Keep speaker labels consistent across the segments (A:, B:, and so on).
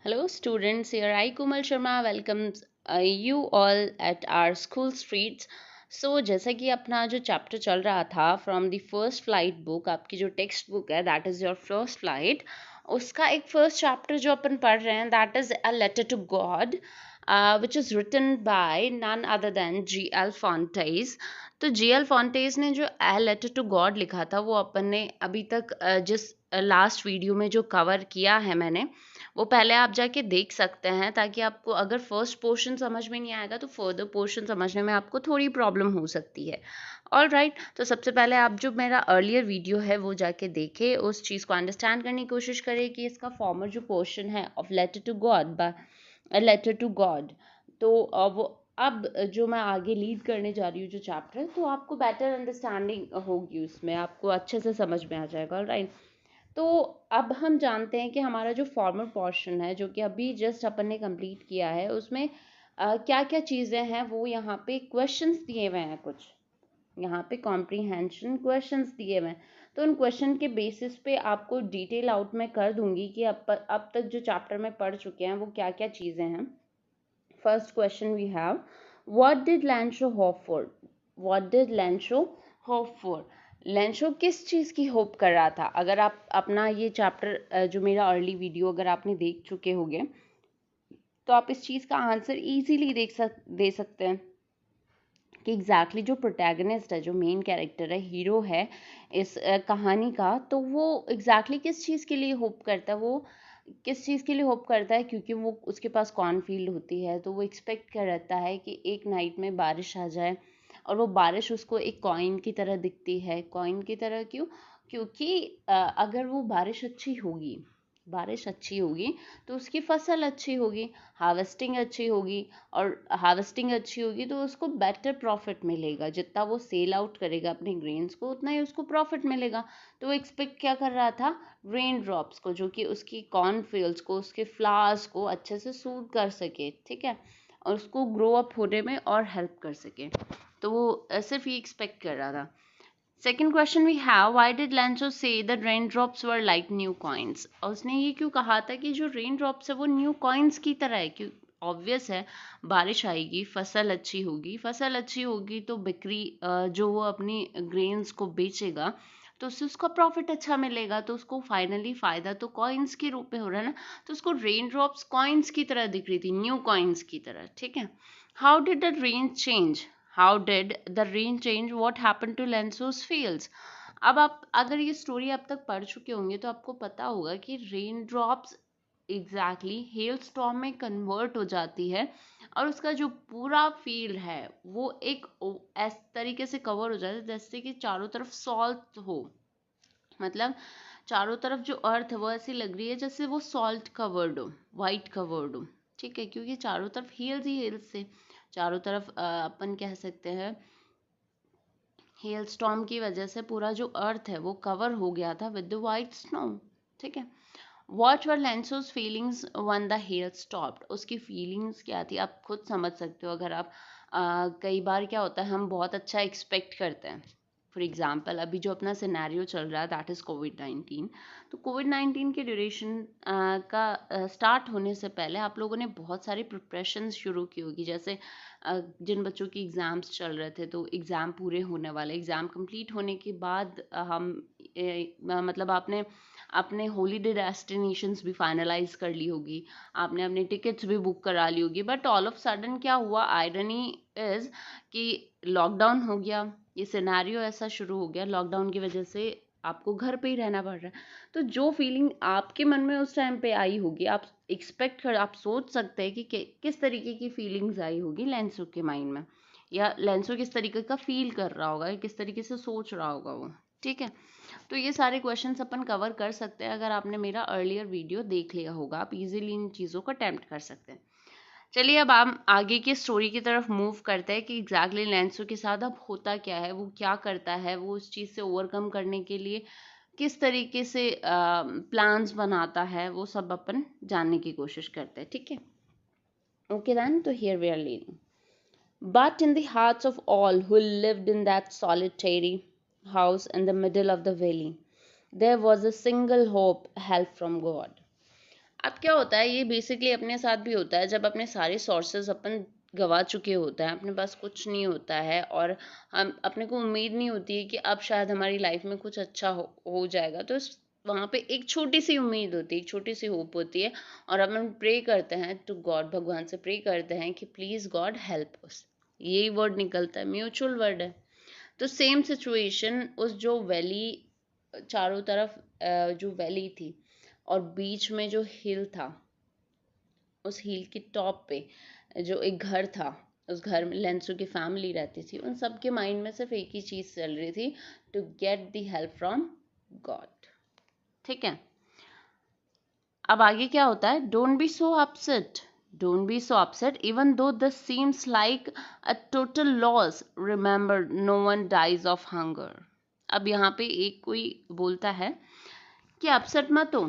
A: Hello, students. Here I, Kumal Sharma, welcomes you all at our school streets. So, जैसा कि अपना जो chapter चल रहा था from the first flight book, आपकी जो टेक्स्ट बुक है that is your first flight, उसका एक फर्स्ट चैप्टर जो अपन पढ़ रहे हैं that is a letter to God which is written by none other than G.L. Fontes. तो G.L. Fontes ने जो अ लेटर टू गॉड लिखा था वो अपन ने अभी तक जिस लास्ट वीडियो में जो कवर किया है मैंने, वो पहले आप जाके देख सकते हैं, ताकि आपको अगर फर्स्ट पोर्शन समझ में नहीं आएगा तो फर्दर पोर्शन समझने में आपको थोड़ी प्रॉब्लम हो सकती है। ऑल राइट, तो सबसे पहले आप जो मेरा अर्लियर वीडियो है वो जाके देखें, उस चीज़ को अंडरस्टैंड करने की कोशिश करें कि इसका फॉर्मर जो पोर्शन है of letter to God by letter to God, तो वो अब जो मैं आगे लीड करने जा रही हूँ जो चैप्टर, तो आपको बेटर अंडरस्टैंडिंग होगी, उसमें आपको अच्छे से समझ में आ जाएगा। राइट, तो अब हम जानते हैं कि हमारा जो फॉर्मल पोर्शन है जो कि अभी जस्ट अपन ने कंप्लीट किया है, उसमें क्या क्या चीज़ें हैं वो यहाँ पे क्वेश्चंस दिए हुए हैं, कुछ यहाँ पे कॉम्प्रीहेंशन क्वेश्चंस दिए हुए हैं। तो उन क्वेश्चन के बेसिस पे आपको डिटेल आउट में कर दूंगी कि अब तक जो चैप्टर में पढ़ चुके हैं वो क्या क्या चीज़ें हैं। First question we have, what did Lencho hope for? What did Lencho hope for? Lencho किस चीज़ की होप कर रहा था? अगर आप अपना ये चैप्टर जो मेरा अर्ली वीडियो अगर आपने देख चुके होंगे, तो आप इस चीज़ का आंसर इजीली दे सकते हैं कि एग्जैक्टली जो प्रोटैगनिस्ट है, जो मेन कैरेक्टर है, हीरो है इस कहानी का, तो वो एग्जैक्टली किस चीज़ के लिए होप करता है? वो किस चीज़ के लिए होप करता है? क्योंकि वो उसके पास कॉर्नफील्ड होती है, तो वो एक्सपेक्ट कर रहता है कि एक नाइट में बारिश आ जाए, और वो बारिश उसको एक कॉइन की तरह दिखती है। कॉइन की तरह क्यों? क्योंकि अगर वो बारिश अच्छी होगी तो उसकी फसल अच्छी होगी, हार्वेस्टिंग अच्छी होगी, और हार्वेस्टिंग अच्छी होगी तो उसको बेटर प्रॉफिट मिलेगा। जितना वो सेल आउट करेगा अपने ग्रेन्स को, उतना ही उसको प्रॉफिट मिलेगा। तो वो एक्सपेक्ट क्या कर रहा था? रेन ड्रॉप्स को, जो कि उसकी कॉर्नफील्ड्स को, उसके फ्लावर्स को अच्छे से सूट कर सके, ठीक है, और उसको ग्रो अप होने में और हेल्प कर सके। तो वो सिर्फ ये एक्सपेक्ट कर रहा था। Second question we have, why did Lencho say the raindrops were like new coins? और उसने ये क्यों कहा था कि जो रेन ड्रॉप्स है वो न्यू कॉइन्स की तरह है? क्यों? ऑब्वियस है, बारिश आएगी, फसल अच्छी होगी, फसल अच्छी होगी तो बिक्री, जो वो अपनी ग्रेन्स को बेचेगा तो उससे उसका प्रॉफिट अच्छा मिलेगा, तो उसको फाइनली फायदा तो कॉइन्स के रूप में हो रहा है ना। तो उसको रेन ड्रॉप्स कॉइन्स की तरह दिख रही थी, न्यू कॉइन्स की तरह, ठीक है। How did the rain change? How did the rain change what happened to Lencho's fields? अब आप अगर ये स्टोरी अब तक पढ़ चुके होंगे तो आपको पता होगा कि rain drops exactly hello storm में कन्वर्ट हो जाती है, और उसका जो पूरा फील्ड है वो एक इस तरीके से कवर हो जाता है जैसे कि चारों तरफ सॉल्ट हो। मतलब चारों तरफ जो अर्थ है वो ऐसी लग रही है जैसे वो सॉल्ट कवर्ड हो, वाइट कवर्ड हो, ठीक है, क्योंकि चारों तरफ हिल्स ही हिल्स से, चारों तरफ अपन कह सकते हैं हेल स्टॉर्म की वजह से पूरा जो अर्थ है वो कवर हो गया था विद द वाइट स्नो, ठीक है। What were Lencho's feelings when the hail stopped? उसकी फीलिंग्स क्या थी आप खुद समझ सकते हो। अगर आप कई बार क्या होता है, हम बहुत अच्छा एक्सपेक्ट करते हैं। फॉर एग्जाम्पल अभी जो अपना सिनेरियो चल रहा है दैट इज़ कोविड-19, तो कोविड-19 के ड्यूरेशन का स्टार्ट होने से पहले आप लोगों ने बहुत सारी प्रिपरेशंस शुरू की होगी। जैसे जिन बच्चों की एग्ज़ाम्स चल रहे थे तो एग्ज़ाम पूरे होने वाले, एग्ज़ाम कंप्लीट होने के बाद मतलब आपने अपने हॉलीडे डेस्टिनेशंस भी फाइनलाइज कर ली होगी, आपने अपनी टिकट्स भी बुक करा ली होगी, बट ऑल ऑफ सडन क्या हुआ, आयरनी इज़ कि लॉकडाउन हो गया। ये सिनेरियो ऐसा शुरू हो गया, लॉकडाउन की वजह से आपको घर पे ही रहना पड़ रहा है। तो जो फीलिंग आपके मन में उस टाइम पे आई होगी, आप सोच सकते हैं कि किस तरीके की फीलिंग्स आई होगी लेंसो के माइंड में, या लेंसो किस तरीके का फील कर रहा होगा, या किस तरीके से सोच रहा होगा वो, ठीक है। तो ये सारे क्वेश्चंस अपन कवर कर सकते हैं, अगर आपने मेरा अर्लियर वीडियो देख लिया होगा आप इजीली इन चीज़ों को अटेम्प्ट कर सकते हैं। चलिए अब हम आगे की स्टोरी की तरफ मूव करते हैं कि एग्जैक्टली लेंसो के साथ अब होता क्या है, वो क्या करता है, वो उस चीज़ से ओवरकम करने के लिए किस तरीके से प्लान्स बनाता है, वो सब अपन जानने की कोशिश करते हैं, ठीक है। ओके देन, तो here we are leading. But in the hearts of all who lived in that solitary house in the middle of the valley, there was a single hope, help from God. अब क्या होता है, ये basically अपने साथ भी होता है, जब अपने सारे सोर्सेज अपन गवा चुके होते हैं, अपने पास कुछ नहीं होता है और हम अपने को उम्मीद नहीं होती है कि अब शायद हमारी लाइफ में कुछ अच्छा हो जाएगा, तो वहाँ पे एक छोटी सी उम्मीद होती है, एक छोटी सी होप होती है, और अब हम प्रे करते हैं टू गॉड, भगवान से प्रे करते हैं कि प्लीज गॉड हेल्प अस। यही वर्ड निकलता है, म्यूचुअल वर्ड है। तो सेम सिचुएशन उस जो वैली, चारों तरफ जो वैली थी और बीच में जो हिल था, उस हिल की टॉप पे जो एक घर था, उस घर में लेंसो की फैमिली रहती थी, उन सबके माइंड में सिर्फ एक ही चीज चल रही थी, to get the help from God. ठीक है, अब आगे क्या होता है, don't be so upset, don't be so upset even though this seems like a total loss, remember no one dies of hunger. अब यहाँ पे एक कोई बोलता है कि अपसेट मत हो,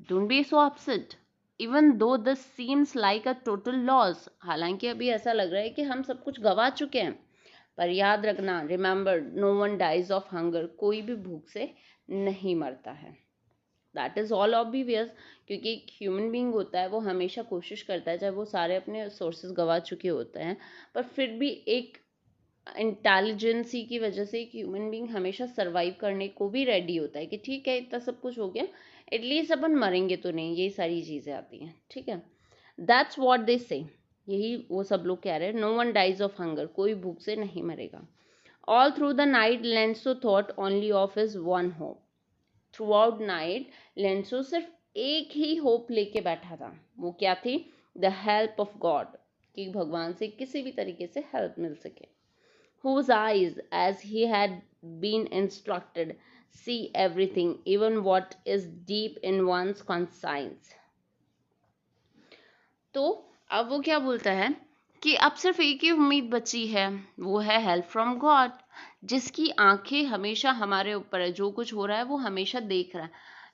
A: don't be so upset even though this seems like a total loss, हालांकि अभी ऐसा लग रहा है कि हम सब कुछ गवा चुके हैं, पर याद रखना, remember no one dies of hunger, कोई भी भूख से नहीं मरता है। दैट इज ऑल ऑब्वियस, क्योंकि एक ह्यूमन बीइंग होता है वो हमेशा कोशिश करता है, चाहे वो सारे अपने सोर्सेज गवा चुके होते हैं, पर फिर भी एक इंटेलिजेंसी की वजह से एक ह्यूमन बीइंग हमेशा सरवाइव करने को भी रेडी होता है कि ठीक है इतना सब कुछ हो गया, एटलीस्ट अपन मरेंगे तो नहीं, यही सारी चीजें आती हैं। ठीक है, दैट्स व्हाट दे से, यही वो सब लोग कह रहे हैं, no one dies of hunger, कोई भूख से नहीं मरेगा। All through the night Lencho thought only of his one hope, throughout night Lencho सिर्फ एक ही होप लेके बैठा था, वो क्या थी, द हेल्प ऑफ गॉड, कि भगवान से किसी भी तरीके से हेल्प मिल सके। Whose eyes, as he had been instructed, see everything, even what is deep in one's conscience. तो अब वो क्या बोलता है कि अब सिर्फ एक ही उम्मीद बची है, वो है हेल्प फ्रॉम गॉड, जिसकी आंखें हमेशा हमारे ऊपर है, जो कुछ हो रहा है वो हमेशा देख रहा है।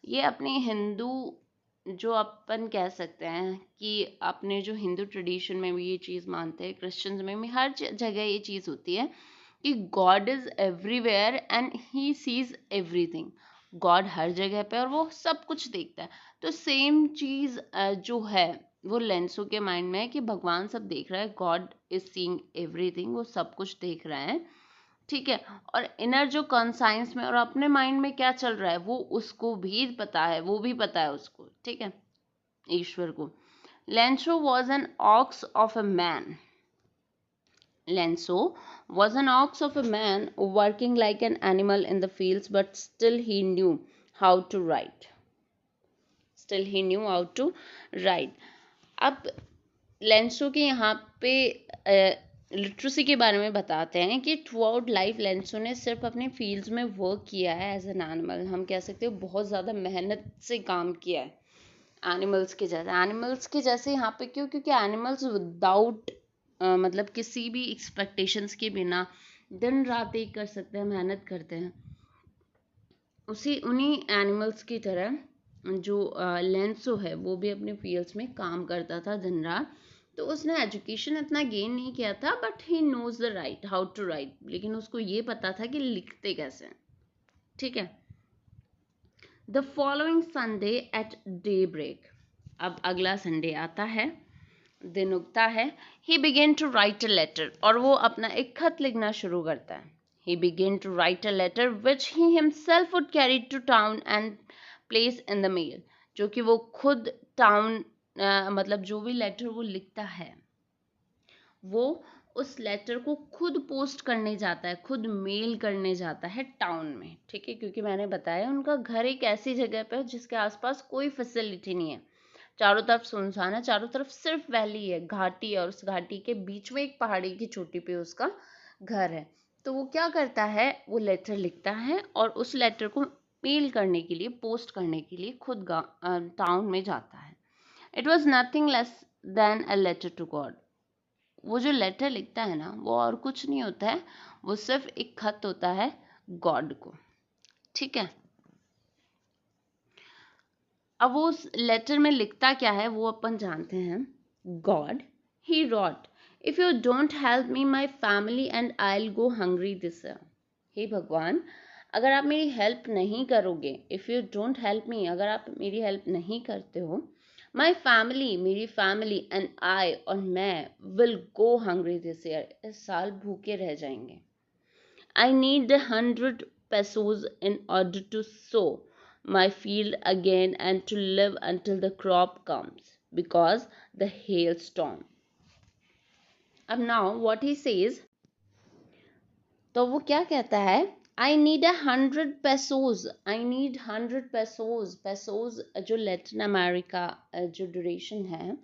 A: ये अपने हिंदू, जो अपन कह सकते हैं कि अपने जो हिंदू ट्रेडिशन में भी ये चीज़ मानते हैं, क्रिश्चियंस में भी हर जगह ये चीज़ होती है कि God is everywhere and he sees everything, God हर जगह पे और वो सब कुछ देखता है। तो सेम चीज़ जो है वो लेंसो के माइंड में है कि भगवान सब देख रहा है, गॉड इज सीइंग एवरीथिंग, वो सब कुछ देख रहा है। ठीक है, और इनर जो कॉन्साइंस में और अपने माइंड में क्या चल रहा है वो उसको भी पता है, वो भी पता है उसको। ठीक है, ईश्वर को। Lencho was an ox of a man, Lenso was an ox of a man working like an animal in the fields, but still he knew how to write. Still he knew how to write. अब लेंसो के यहाँ पे literacy के बारे में बताते हैं कि थ्रू आउट लाइफ लेंसो ने सिर्फ अपने फील्ड्स में वर्क किया है एज एन एनिमल, हम कह सकते हो बहुत ज़्यादा मेहनत से काम किया है एनिमल्स के जैसे। एनिमल्स के जैसे यहाँ पे क्यों, क्योंकि एनिमल्स विदाउट मतलब किसी भी एक्सपेक्टेशंस के बिना दिन रात एक कर सकते हैं, मेहनत करते हैं। उसी उन्हीं एनिमल्स की तरह जो लेंसो है वो भी अपने फील्ड्स में काम करता था दिन रात। तो उसने एजुकेशन इतना गेन नहीं किया था, but he knows the right how to write, लेकिन उसको ये पता था कि लिखते कैसे हैं। ठीक है, the following Sunday at daybreak, अब अगला संडे आता है, दिन उगता है, he began to write a letter, और वो अपना एक खत लिखना शुरू करता है। He began to write a letter which he himself would carry to town and place in the mail, जो कि वो खुद टाउन मतलब जो भी लेटर वो लिखता है वो उस लेटर को खुद पोस्ट करने जाता है, खुद मेल करने जाता है टाउन में। ठीक है, क्योंकि मैंने बताया उनका घर एक ऐसी जगह पे है जिसके आसपास कोई फैसिलिटी नहीं है, चारों तरफ सुनसान है, चारों तरफ सिर्फ वैली है, घाटी है, और उस घाटी के बीच में एक पहाड़ी की चोटी पे उसका घर है। तो वो क्या करता है, वो लेटर लिखता है और उस लेटर को मेल करने के लिए, पोस्ट करने के लिए खुद टाउन में जाता है। It was nothing less than a letter to God, वो जो लेटर लिखता है ना वो और कुछ नहीं होता है, वो सिर्फ एक खत होता है गॉड को। ठीक है, अब वो उस लेटर में लिखता क्या है वो अपन जानते हैं। God, he wrote, if you don't help me my family and I will go hungry this year. हे भगवान, अगर आप मेरी हेल्प नहीं करोगे, if you don't help me, अगर आप मेरी हेल्प नहीं करते हो, माई फैमिली, मेरी फैमिली एंड आई, और मैं, will go hungry this year, इस साल भूखे रह जाएंगे। I need 100 pesos in order to sow my field again and to live until the crop comes because the hailstorm. अब now what he says, तो वो क्या कहता है, I need 100 pesos, I need 100 pesos, pesos जो Latin America जो duration है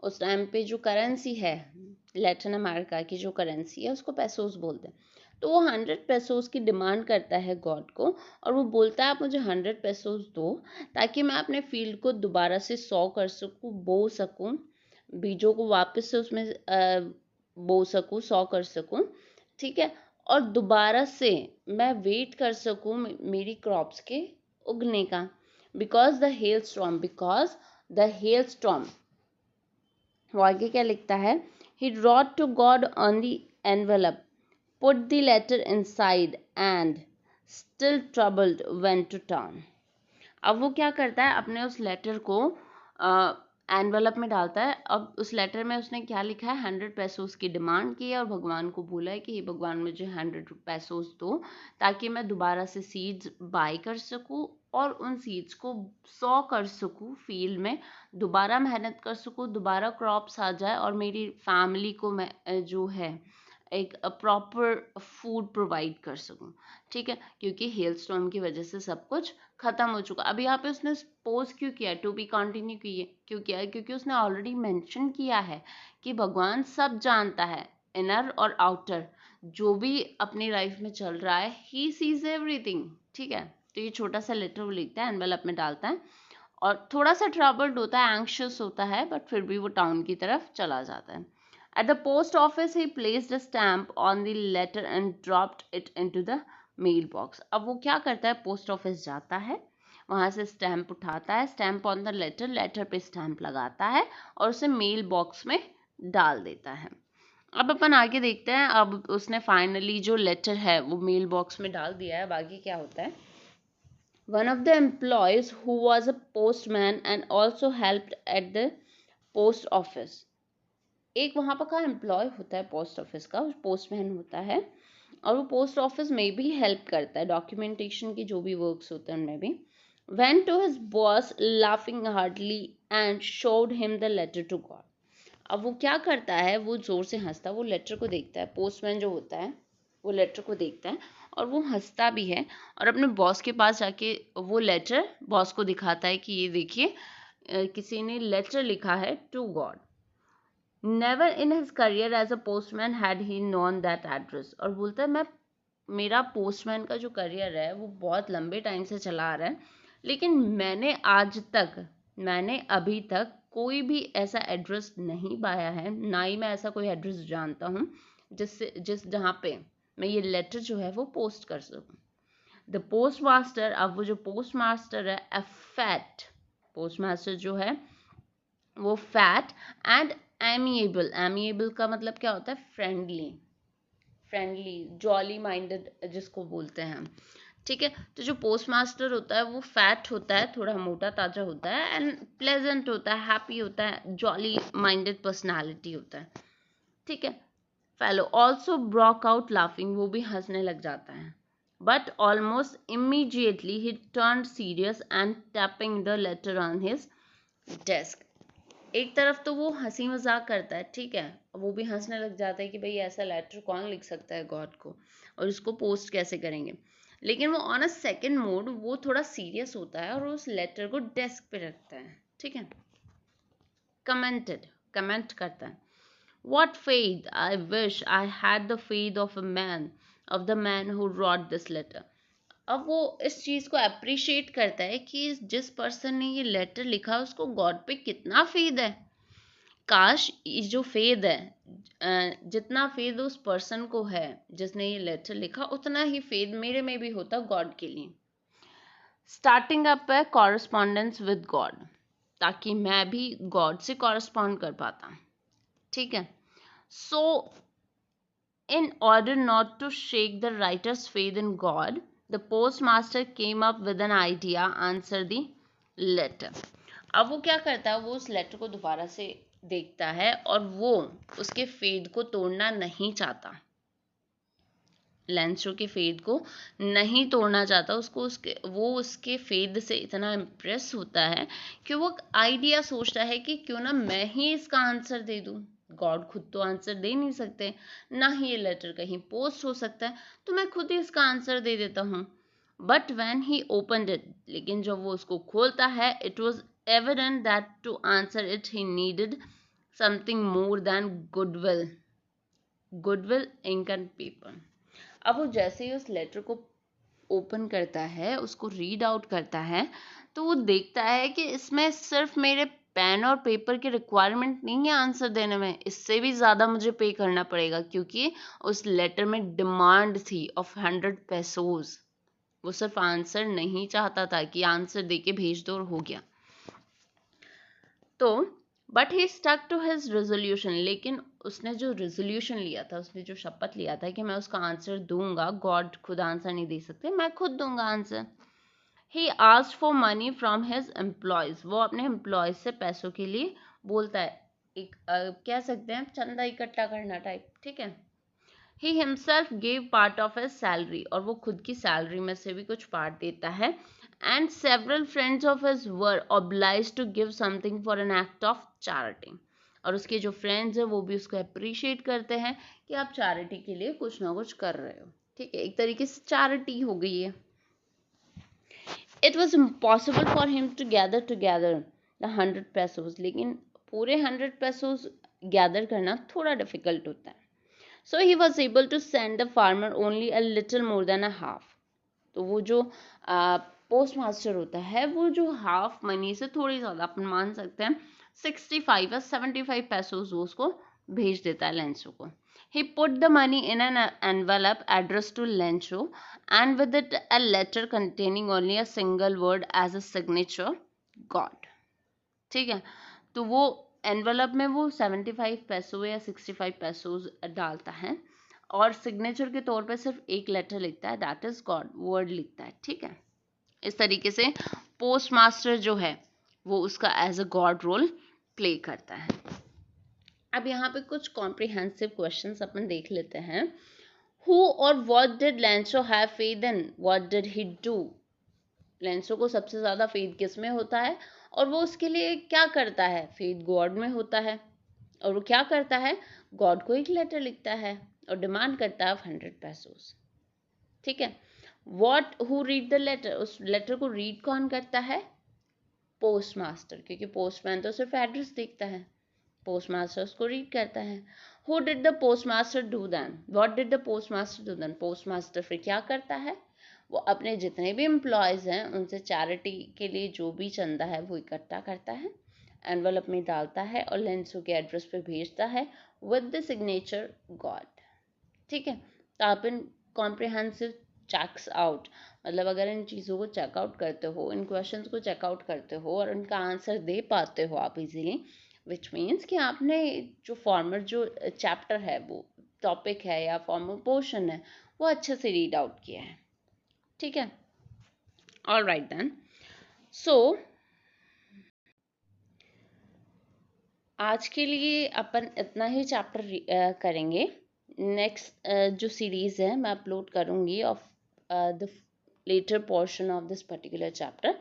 A: उस टाइम पे जो करेंसी है, लैटिन अमेरिका की जो करेंसी है उसको पेसोस बोलते हैं। तो वो 100 pesos की डिमांड करता है गॉड को, और वो बोलता है आप मुझे 100 pesos दो ताकि मैं अपने फील्ड को दोबारा से सॉ कर सकूँ, बो सकूँ, बीजों को वापस से उसमें बो सकूँ, सॉ कर सकूँ, ठीक है, और दोबारा से मैं वेट कर सकूँ मेरी क्रॉप्स के उगने का। Because the hell storm, because the hell storm. वो आगे क्या लिखता है, he wrote to God on the envelope, put the letter inside and still troubled went to town. अब वो क्या करता है, अपने उस लेटर को एनवेलप में डालता है। अब उस लेटर में उसने क्या लिखा है, 100 pesos की डिमांड की है और भगवान को बोला है कि ये भगवान मुझे 100 pesos दो ताकि मैं दोबारा से सीड्स बाय कर सकूँ और उन सीड्स को सॉ कर सकूँ फील्ड में, दोबारा मेहनत कर सकूँ, दोबारा क्रॉप्स आ जाए और मेरी फैमिली को मैं जो है एक प्रॉपर फूड प्रोवाइड कर सकूँ, ठीक है, क्योंकि हेल स्टॉर्म की वजह से सब कुछ खत्म हो चुका। अब यहाँ पे उसने पोज क्यों किया, टू बी कंटिन्यू क्यों किया है, क्योंकि उसने ऑलरेडी मेंशन किया है कि भगवान सब जानता है, इनर और आउटर जो भी अपनी लाइफ में चल रहा है, ही सीज एवरीथिंग, ठीक है। तो ये छोटा सा लेटर वो लिखता है, एनवेलप में डालता है और थोड़ा सा ट्रबल्ड होता है, एंक्शियस होता है, बट फिर भी वो टाउन की तरफ चला जाता है। At the post office, he placed a stamp on the letter and dropped it into the mailbox. अब वो क्या करता है, पोस्ट ऑफिस जाता है, वहाँ से स्टैम्प उठाता है, stamp on the letter, letter पे स्टैम्प लगाता है और उसे मेल बॉक्स में डाल देता है। अब अपन आगे देखते हैं, अब उसने फाइनली जो लेटर है वो मेल बॉक्स में डाल दिया है, अब आगे क्या होता है। One of the employees who was a postman and also helped at the post office, एक वहाँ पर का एम्प्लॉय होता है पोस्ट ऑफिस का, पोस्टमैन होता है और वो पोस्ट ऑफिस में भी हेल्प करता है, डॉक्यूमेंटेशन की जो भी वर्क्स होते हैं उनमें भी। Went to his boss laughing hardly and showed him the letter to God. अब वो क्या करता है, वो जोर से हंसता है, वो लेटर को देखता है, पोस्टमैन जो होता है वो लेटर को देखता है और वो हंसता भी है और अपने बॉस के पास जाके वो लेटर बॉस को दिखाता है कि ये देखिए किसी ने लेटर लिखा है to God. Never in his career as a postman had he known that address, और बोलता है मैं, मेरा पोस्टमैन का जो करियर है वो बहुत लंबे टाइम से चला आ रहा है, लेकिन मैंने अभी तक कोई भी ऐसा एड्रेस नहीं पाया है, ना ही मैं ऐसा कोई एड्रेस जानता हूँ जिस जहाँ पे मैं ये लेटर जो है वो पोस्ट कर सकूँ। द पोस्ट मास्टर, अब वो जो पोस्ट मास्टर है, अ फैट पोस्ट मास्टर जो है वो फैट एंड एमिएबल, एमिएबल का मतलब क्या होता है, फ्रेंडली, जॉली माइंडेड जिसको बोलते हैं हम, ठीक है। तो जो पोस्ट मास्टर होता है वो फैट होता है, थोड़ा मोटा ताजा होता है एंड प्लेजेंट होता है, हैप्पी होता है, जॉली माइंडेड पर्सनालिटी होता है, ठीक है। Fellow also Brock out laughing, वो भी हंसने लग जाता है, but almost immediately he turn serious and tapping the later on his desk. एक तरफ तो वो हंसी मजाक करता है, ठीक है, वो भी हंसने लग जाता है कि भाई ऐसा लेटर कौन लिख सकता है गॉड को और इसको पोस्ट कैसे करेंगे, लेकिन वो ऑन अ सेकेंड मोड वो थोड़ा सीरियस होता है और उस लेटर को डेस्क पे रखता है, ठीक है। कमेंट करता है, What faith! I wish I had the faith of the man who wrote this letter. अब वो इस चीज को अप्रिशिएट करता है कि जिस पर्सन ने ये लेटर लिखा उसको गॉड पे कितना फेद है, काश ये जो फेद है, जितना फेद उस पर्सन को है जिसने ये लेटर लिखा उतना ही फेद मेरे में भी होता गॉड के लिए। स्टार्टिंग अप है कॉरस्पॉन्डेंस विद गॉड, ताकि मैं भी गॉड से कॉरस्पॉन्ड कर पाता, ठीक है। सो in order not to shake the writer's faith in God, the postmaster came up with an idea, answer the letter. अब वो क्या करता है, वो उस लेटर को दोबारा से देखता है और वो उसके फेद को तोड़ना नहीं चाहता, लेंसो के फेद को नहीं तोड़ना चाहता। उसके फेद से इतना इम्प्रेस होता है कि वो आइडिया सोचता है कि क्यों ना मैं ही इसका आंसर दे दूं। गॉड खुद तो आंसर दे नहीं सकते, ना ही ये लेटर कहीं पोस्ट हो सकता है, तो मैं खुद ही इसका आंसर दे देता हूँ। But when he opened it, लेकिन जब वो उसको खोलता है, it was evident that to answer it he needed something more than goodwill ink and paper. अब वो जैसे ही उस लेटर को ओपन करता है, उसको रीड आउट करता है, तो वो देखता है कि इसमें सिर्फ मेरे पेन और पेपर की रिक्वायरमेंट नहीं है आंसर देने में, इससे भी ज़्यादा मुझे पे करना पड़ेगा, क्योंकि उस लेटर में डिमांड थी ऑफ 100 पेसोज। वो सिर्फ आंसर नहीं चाहता था कि आंसर दे के भेज दो और हो गया। तो but he stuck to his resolution, लेकिन उसने जो रेजोल्यूशन लिया था, उसने जो शपथ लिया था कि मैं उसका आंसर दूंगा, गॉड खुद आंसर नहीं दे सकते, मैं खुद दूंगा answer. He asked for money from his employees, वो अपने एम्प्लॉयज से पैसों के लिए बोलता है, एक कह सकते हैं चंदा इकट्ठा करना टाइप, ठीक है। He himself gave part of his salary, और वो खुद की सैलरी में से भी कुछ पार्ट देता है। And several friends of his were obliged to give something for an act of charity, और उसके जो फ्रेंड्स हैं वो भी उसको अप्रिशिएट करते हैं कि आप चैरिटी के लिए कुछ ना कुछ कर रहे हो, ठीक है, एक तरीके से चैरिटी हो गई है। It was impossible for him to gather the 100 pesos, लेकिन पूरे 100 पेसोज गैदर करना थोड़ा डिफिकल्ट होता है। So he was able to send the farmer only a little more than a half. तो वो जो पोस्ट मास्टर होता है, वो जो हाफ मनी से थोड़ी ज़्यादा, अपन मान सकते हैं 65 या 75 पेसोज वो उसको भेज देता है लेंसो को। He put the money in an envelope addressed to Lencho and with it a letter containing only a single word as a signature, God. ठीक है, तो वो एनवलप में वो 75 पैसों या 65 पैसों डालता है और सिग्नेचर के तौर पे सिर्फ एक लेटर लिखता है, दैट इज गॉड वर्ड लिखता है, ठीक है। इस तरीके से पोस्ट मास्टर जो है वो उसका as a god role play करता है। अब यहाँ पे कुछ कॉम्प्रिहेंसिव क्वेश्चंस अपन देख लेते हैं। हु और व्हाट डिड लेंसो have faith in, what did he do. लेंसो को सबसे ज्यादा फेथ किस में होता है और वो उसके लिए क्या करता है, फेथ गॉड में होता है, और वो क्या करता है, गॉड को एक लेटर लिखता है और डिमांड करता है 100 पेसोस, ठीक है। What who read the letter, उस लेटर को रीड कौन करता है, पोस्ट मास्टर, क्योंकि पोस्टमैन तो सिर्फ एड्रेस देखता है, पोस्ट मास्टर उसको रीड करता है। Who did the post master do then, what did the post master do then, post master फिर क्या करता है, वो अपने जितने भी एम्प्लॉयज हैं उनसे चैरिटी के लिए जो भी चंदा है वो इकट्ठा करता है, एनवलप में डालता है और लेंसो के एड्रेस पे भेजता है विद द सिग्नेचर गॉड, ठीक है। तो आप इन कॉम्प्रिहेंसिव चेक्स आउट, मतलब अगर इन चीज़ों को चेकआउट करते हो, इन क्वेश्चंस को चेकआउट करते हो और उनका आंसर दे पाते हो आप इजीली, विच मीन्स कि आपने जो फॉर्मर जो चैप्टर है, वो टॉपिक है या फॉर्मर पोर्शन है, वो अच्छे से रीड आउट किया है, ठीक है। ऑल राइट देन, सो आज के लिए अपन इतना ही चैप्टर करेंगे। नेक्स्ट जो सीरीज़ है मैं अपलोड करूँगी of the latter portion of this particular chapter.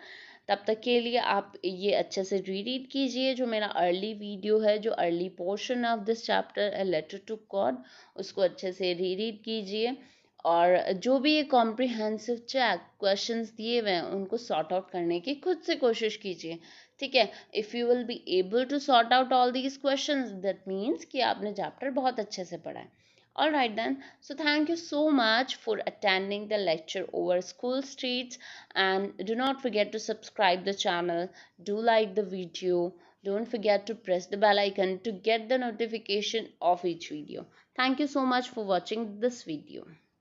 A: तब तक के लिए आप ये अच्छे से रीड कीजिए, जो मेरा अर्ली वीडियो है, जो early portion of this chapter a letter to God, उसको अच्छे से रीड कीजिए। और जो भी ये कॉम्प्रिहेंसिव चेक क्वेश्चंस दिए हुए हैं उनको सॉर्ट आउट करने की खुद से कोशिश कीजिए, ठीक है। If you will be able to sort out all these questions, that means कि आपने चैप्टर बहुत अच्छे से पढ़ा है। All right then, so thank you so much for attending the lecture over School Streets, and do not forget to subscribe the channel, do like the video, don't forget to press the bell icon to get the notification of each video. Thank you so much for watching this video.